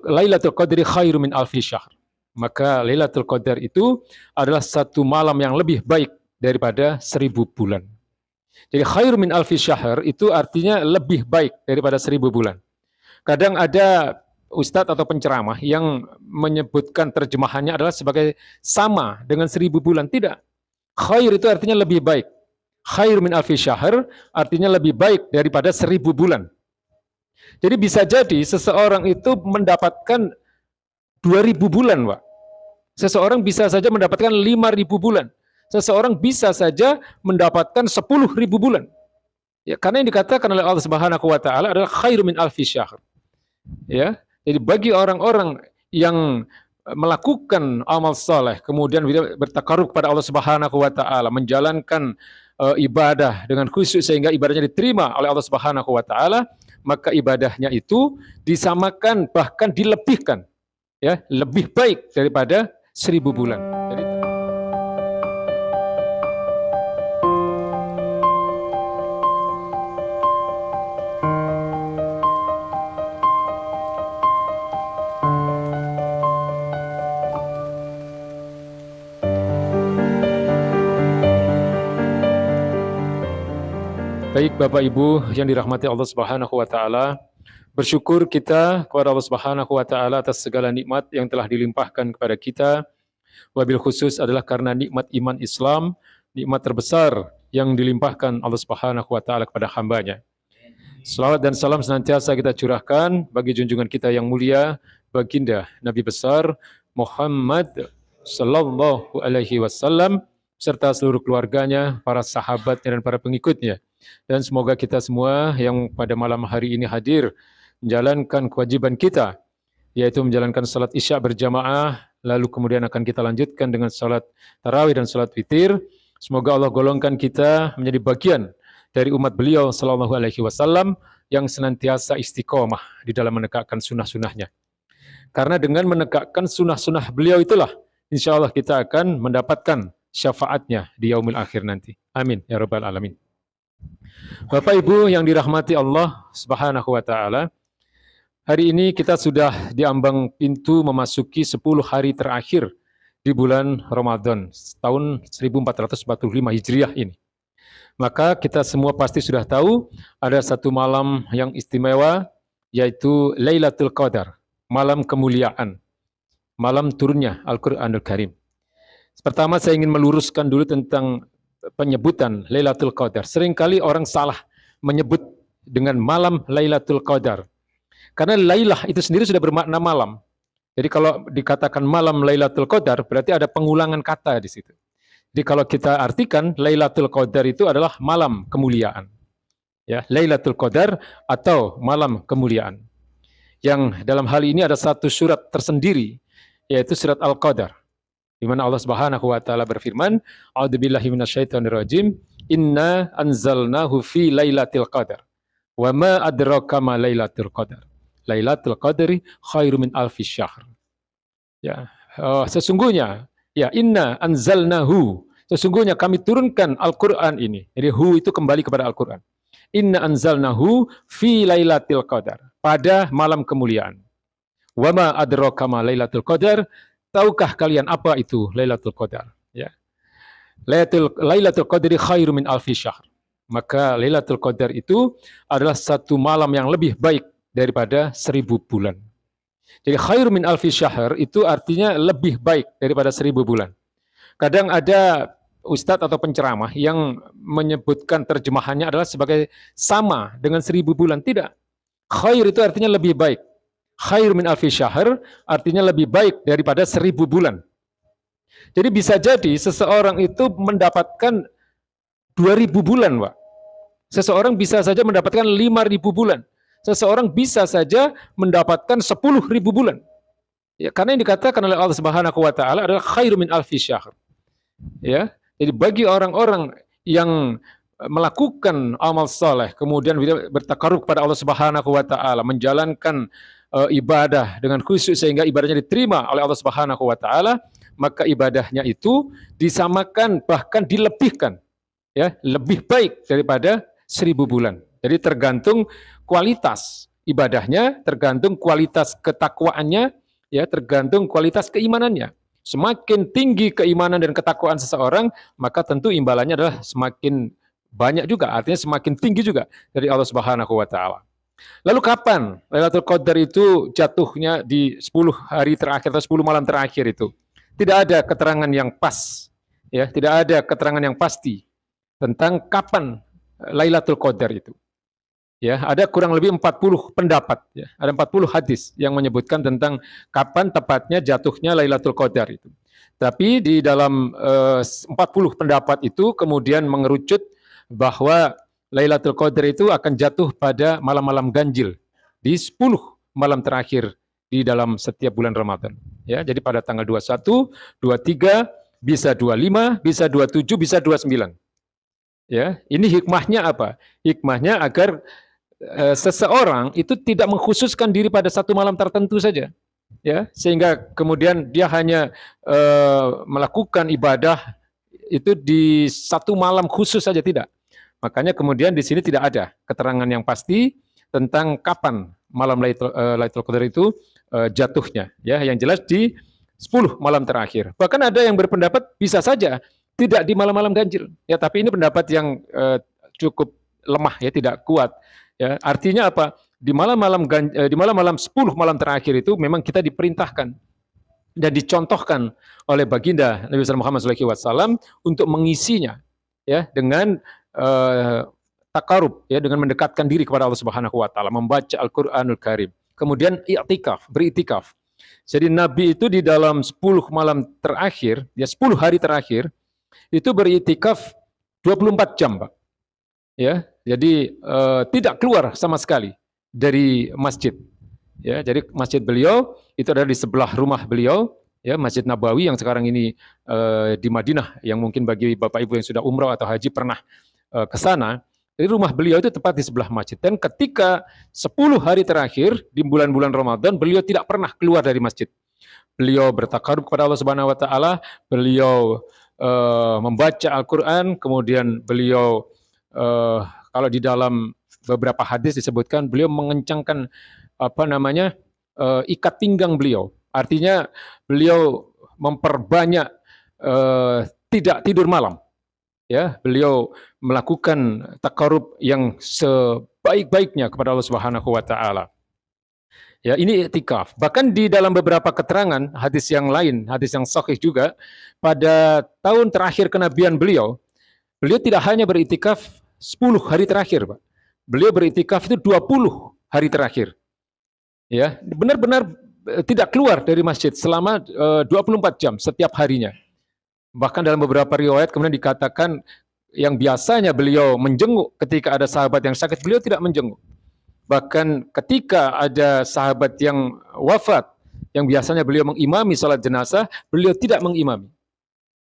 Lailatul Qadri khairu min alfi syahr. Maka Lailatul Qadar itu adalah satu malam yang lebih baik daripada 1000 bulan. Jadi khairu min alfi syahr itu artinya lebih baik daripada 1000 bulan. Kadang ada ustadz atau penceramah yang menyebutkan terjemahannya adalah sebagai sama dengan 1000 bulan. Tidak. Khair itu artinya lebih baik. Khair min alfi syahr artinya lebih baik daripada 1000 bulan. Jadi bisa jadi seseorang itu mendapatkan 2000 bulan, Pak. Seseorang bisa saja mendapatkan 5000 bulan. Seseorang bisa saja mendapatkan 10.000 bulan. Ya, karena yang dikatakan oleh Allah Subhanahu wa taala adalah khairu min alfi syahr. Ya. Jadi bagi orang-orang yang melakukan amal saleh kemudian bertakarub kepada Allah Subhanahu wa taala, menjalankan ibadah dengan khusyuk sehingga ibadahnya diterima oleh Allah Subhanahu wa taala, maka ibadahnya itu disamakan bahkan dilebihkan, ya, lebih baik daripada 1000 bulan. Jadi, baik Bapak Ibu yang dirahmati Allah Subhanahu wa taala, bersyukur kita kepada Allah Subhanahu wa taala atas segala nikmat yang telah dilimpahkan kepada kita. Wabil khusus adalah karena nikmat iman Islam, nikmat terbesar yang dilimpahkan Allah Subhanahu wa taala kepada hamba-Nya. Salawat dan salam senantiasa kita curahkan bagi junjungan kita yang mulia, baginda Nabi besar Muhammad sallallahu alaihi wasallam serta seluruh keluarganya, para sahabatnya dan para pengikutnya. Dan semoga kita semua yang pada malam hari ini hadir menjalankan kewajiban kita, yaitu menjalankan salat isya berjamaah, lalu kemudian akan kita lanjutkan dengan salat tarawih dan salat witir. Semoga Allah golongkan kita menjadi bagian dari umat beliau sallallahu alaihi wasallam yang senantiasa istiqomah di dalam menegakkan sunnah-sunnahnya. Karena dengan menegakkan sunnah-sunnah beliau itulah insya Allah kita akan mendapatkan syafaatnya di yaumil akhir nanti. Amin ya rabbal alamin. Bapak Ibu yang dirahmati Allah Subhanahu wa taala, hari ini kita sudah diambang pintu memasuki 10 hari terakhir di bulan Ramadan tahun 1445 Hijriah ini. Maka kita semua pasti sudah tahu ada satu malam yang istimewa, yaitu Lailatul Qadar, malam kemuliaan, malam turunnya Al-Qur'anul Karim. Pertama saya ingin meluruskan dulu tentang penyebutan Lailatul Qadar. Seringkali orang salah menyebut dengan malam Lailatul Qadar. Karena Lailah itu sendiri sudah bermakna malam. Jadi kalau dikatakan malam Lailatul Qadar berarti ada pengulangan kata di situ. Jadi kalau kita artikan Lailatul Qadar itu adalah malam kemuliaan. Ya, Lailatul Qadar atau malam kemuliaan. Yang dalam hal ini ada satu surat tersendiri, yaitu surat Al-Qadar, di mana Allah Subhanahu wa taala berfirman, "A'udzubillahi minasyaitonirrajim, inna anzalnahu fi lailatul qadar. Wa ma adraka ma lailatul qadar. Lailatul qadri khairu min alfi syahr." Ya, sesungguhnya ya inna anzalnahu, sesungguhnya kami turunkan Al-Qur'an ini. Jadi hu itu kembali kepada Al-Qur'an. Inna anzalnahu fi lailatul qadar, pada malam kemuliaan. Wa ma adraka ma lailatul qadar, tahukah kalian apa itu Lailatul Qadar? Ya. Lailatul Qadri khairu min alfi syahr. Maka Lailatul Qadar itu adalah satu malam yang lebih baik daripada 1000 bulan. Jadi khairu min alfi syahr itu artinya lebih baik daripada 1000 bulan. Kadang ada ustadz atau penceramah yang menyebutkan terjemahannya adalah sebagai sama dengan 1000 bulan. Tidak. Khair itu artinya lebih baik. Khair min alfi syahr artinya lebih baik daripada 1000 bulan. Jadi bisa jadi seseorang itu mendapatkan 2000 bulan, Pak. Seseorang bisa saja mendapatkan 5000 bulan. Seseorang bisa saja mendapatkan 10.000 bulan. Ya, karena yang dikatakan oleh Allah Subhanahu wa taala adalah khairu min alfi syahr. Ya. Jadi bagi orang-orang yang melakukan amal saleh kemudian bertakarub kepada Allah Subhanahu wa taala, menjalankan ibadah dengan khusyuk sehingga ibadahnya diterima oleh Allah Subhanahu wa taala, maka ibadahnya itu disamakan bahkan dilebihkan, ya, lebih baik daripada 1000 bulan. Jadi tergantung kualitas ibadahnya, tergantung kualitas ketakwaannya, ya, tergantung kualitas keimanannya. Semakin tinggi keimanan dan ketakwaan seseorang, maka tentu imbalannya adalah semakin banyak juga, artinya semakin tinggi juga dari Allah Subhanahu wa taala. Lalu kapan Lailatul Qadar itu jatuhnya di 10 hari terakhir atau 10 malam terakhir itu? Tidak ada keterangan yang pas, ya, tidak ada keterangan yang pasti tentang kapan Lailatul Qadar itu. Ya, ada kurang lebih 40 pendapat, ya. Ada 40 hadis yang menyebutkan tentang kapan tepatnya jatuhnya Lailatul Qadar itu. Tapi di dalam 40 pendapat itu kemudian mengerucut bahwa Lailatul Qadar itu akan jatuh pada malam-malam ganjil di 10 malam terakhir di dalam setiap bulan Ramadan. Ya, jadi pada tanggal 21, 23, bisa 25, bisa 27, bisa 29. Ya, ini hikmahnya apa? Hikmahnya agar seseorang itu tidak mengkhususkan diri pada satu malam tertentu saja, ya, sehingga kemudian dia hanya melakukan ibadah itu di satu malam khusus saja, tidak. Makanya kemudian di sini tidak ada keterangan yang pasti tentang kapan malam Lailatul Qadar itu jatuhnya, ya, yang jelas di 10 malam terakhir. Bahkan ada yang berpendapat bisa saja tidak di malam-malam ganjil, ya, tapi ini pendapat yang cukup lemah, ya, tidak kuat. Ya, artinya apa? Di malam-malam 10 malam terakhir itu memang kita diperintahkan dan dicontohkan oleh baginda Nabi Muhammad SAW untuk mengisinya, ya, dengan takarub, ya, dengan mendekatkan diri kepada Allah Subhanahu wa taala, membaca Al-Qur'anul Karim. Kemudian i'tikaf, beritikaf. Jadi Nabi itu di dalam 10 malam terakhir, ya, 10 hari terakhir itu beritikaf 24 jam, Pak. Ya, jadi tidak keluar sama sekali dari masjid. Ya, jadi masjid beliau itu ada di sebelah rumah beliau, ya, Masjid Nabawi yang sekarang ini di Madinah, yang mungkin bagi Bapak Ibu yang sudah umrah atau haji pernah ke sana. Jadi rumah beliau itu tepat di sebelah masjid. Dan ketika 10 hari terakhir di bulan-bulan Ramadan, beliau tidak pernah keluar dari masjid. Beliau bertakarub kepada Allah Subhanahu wa taala, beliau membaca Al-Qur'an, kemudian beliau kalau di dalam beberapa hadis disebutkan beliau mengencangkan ikat pinggang beliau. Artinya beliau memperbanyak tidak tidur malam. Ya, beliau melakukan takarub yang sebaik-baiknya kepada Allah Subhanahu wa taala. Ya, ini i'tikaf. Bahkan di dalam beberapa keterangan hadis yang lain, hadis yang sahih juga, pada tahun terakhir kenabian beliau tidak hanya beritikaf 10 hari terakhir, Pak. Beliau beritikaf itu 20 hari terakhir. Ya, benar-benar tidak keluar dari masjid selama 24 jam setiap harinya. Bahkan dalam beberapa riwayat kemudian dikatakan yang biasanya beliau menjenguk ketika ada sahabat yang sakit, beliau tidak menjenguk. Bahkan ketika ada sahabat yang wafat, yang biasanya beliau mengimami salat jenazah, beliau tidak mengimami.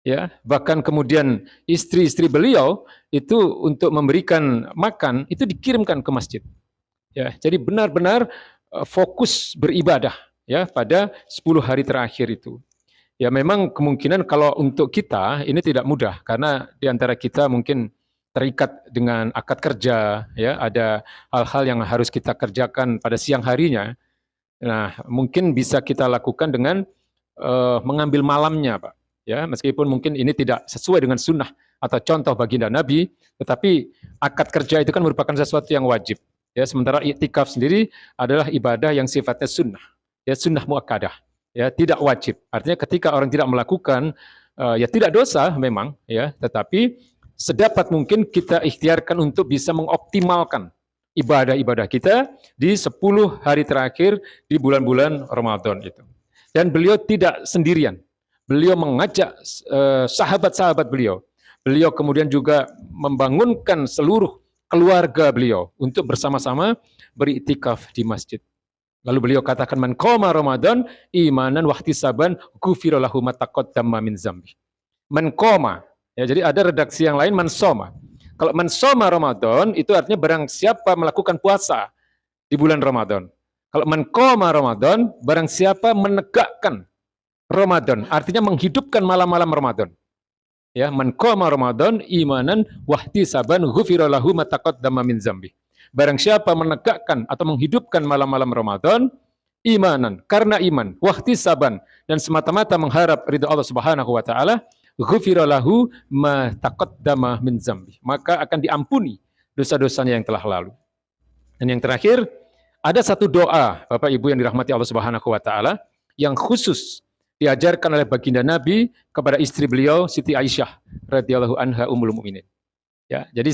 Ya, bahkan kemudian istri-istri beliau itu untuk memberikan makan itu dikirimkan ke masjid. Ya, jadi benar-benar fokus beribadah, ya, pada 10 hari terakhir itu. Ya, memang kemungkinan kalau untuk kita ini tidak mudah karena di antara kita mungkin terikat dengan akad kerja, ya, ada hal-hal yang harus kita kerjakan pada siang harinya. Nah, mungkin bisa kita lakukan dengan mengambil malamnya, Pak. Ya, meskipun mungkin ini tidak sesuai dengan sunnah atau contoh baginda Nabi, tetapi akad kerja itu kan merupakan sesuatu yang wajib. Ya, sementara i'tikaf sendiri adalah ibadah yang sifatnya sunnah, ya, sunnah muakkadah. Ya, tidak wajib. Artinya ketika orang tidak melakukan, ya tidak dosa memang, ya, tetapi sedapat mungkin kita ikhtiarkan untuk bisa mengoptimalkan ibadah-ibadah kita di 10 hari terakhir di bulan-bulan Ramadan itu. Dan beliau tidak sendirian. Beliau mengajak sahabat-sahabat beliau. Beliau kemudian juga membangunkan seluruh keluarga beliau untuk bersama-sama beriktikaf di masjid. Lalu beliau katakan, man qoma Ramadan imanan wahtisaban ghufira lahu ma taqaddama min dzambi. Man qoma, ya, jadi ada redaksi yang lain man soma. Kalau man soma Ramadan itu artinya barang siapa melakukan puasa di bulan Ramadan. Kalau man qoma Ramadan, barang siapa menegakkan Ramadan, artinya menghidupkan malam-malam Ramadan. Ya, man qoma Ramadan imanan wahtisaban ghufira lahu ma taqaddama min dzambi. Barang siapa menegakkan atau menghidupkan malam-malam Ramadan, imanan, karena iman, wahtisaban, dan semata-mata mengharap ridha Allah Subhanahu wa taala, ghufira lahu ma taqaddama min zambi. Maka akan diampuni dosa-dosanya yang telah lalu. Dan yang terakhir, ada satu doa, Bapak Ibu yang dirahmati Allah Subhanahu wa taala, yang khusus diajarkan oleh baginda Nabi kepada istri beliau Siti Aisyah radhiyallahu anha ummul mukminin. Ya, jadi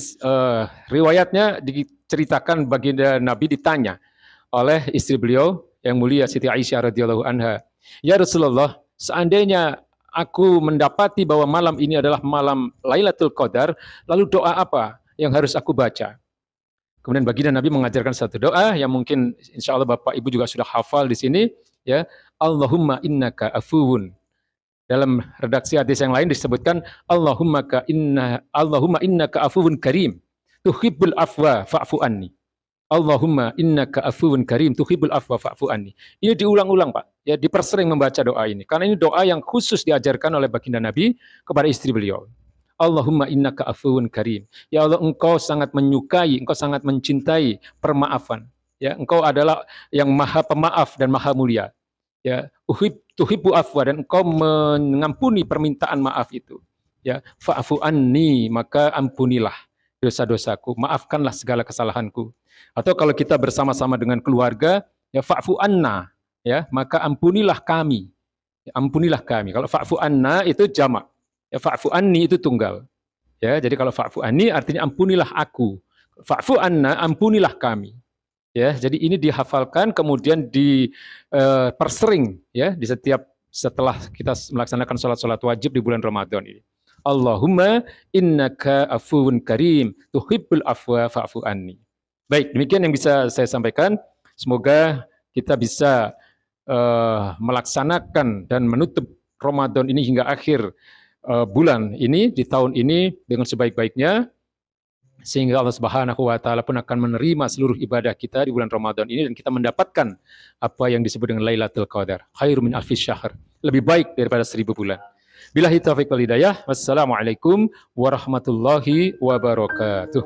riwayatnya diceritakan baginda Nabi ditanya oleh istri beliau yang mulia Siti Aisyah radhiyallahu anha, "Ya Rasulullah, seandainya aku mendapati bahwa malam ini adalah malam Lailatul Qadar, lalu doa apa yang harus aku baca?" Kemudian baginda Nabi mengajarkan satu doa yang mungkin insya Allah Bapak Ibu juga sudah hafal di sini, ya. Allahumma innaka afuwun. Dalam redaksi hadis yang lain disebutkan Allahumma innaka afuwun karim tuhibbul afwa fa'fu anni. Allahumma innaka afuwun karim tuhibbul afwa fa'fu anni. Ini diulang-ulang, Pak. Ya, dipersering membaca doa ini karena ini doa yang khusus diajarkan oleh baginda Nabi kepada istri beliau. Allahumma innaka afuwun karim. Ya Allah, engkau sangat menyukai, engkau sangat mencintai permaafan. Ya, engkau adalah yang maha pemaaf dan maha mulia. Ya, tuhibbu afwa, dan engkau mengampuni permintaan maaf itu. Ya, fa'fu anni, maka ampunilah dosa-dosaku, maafkanlah segala kesalahanku. Atau kalau kita bersama-sama dengan keluarga, ya fa'fu anna, ya, maka ampunilah kami. Ya, ampunilah kami. Kalau fa'fu anna itu jamak. Ya, fa'fu anni itu tunggal. Ya, jadi kalau fa'fu anni artinya ampunilah aku. Fa'fu anna, ampunilah kami. Ya, jadi ini dihafalkan kemudian dipersering ya di setelah kita melaksanakan sholat wajib di bulan Ramadan ini. Allahumma innaka afuwun karim tuhibbul afwa fa'fu anni. Baik, demikian yang bisa saya sampaikan. Semoga kita bisa melaksanakan dan menutup Ramadan ini hingga akhir bulan ini, di tahun ini dengan sebaik-baiknya, sehingga Allah Subhanahu wa taala pun akan menerima seluruh ibadah kita di bulan Ramadan ini dan kita mendapatkan apa yang disebut dengan Lailatul Qadar, khairum min alfis syahr, lebih baik daripada 1000 bulan. Billahi taufiq wal hidayah. Wassalamualaikum warahmatullahi wabarakatuh.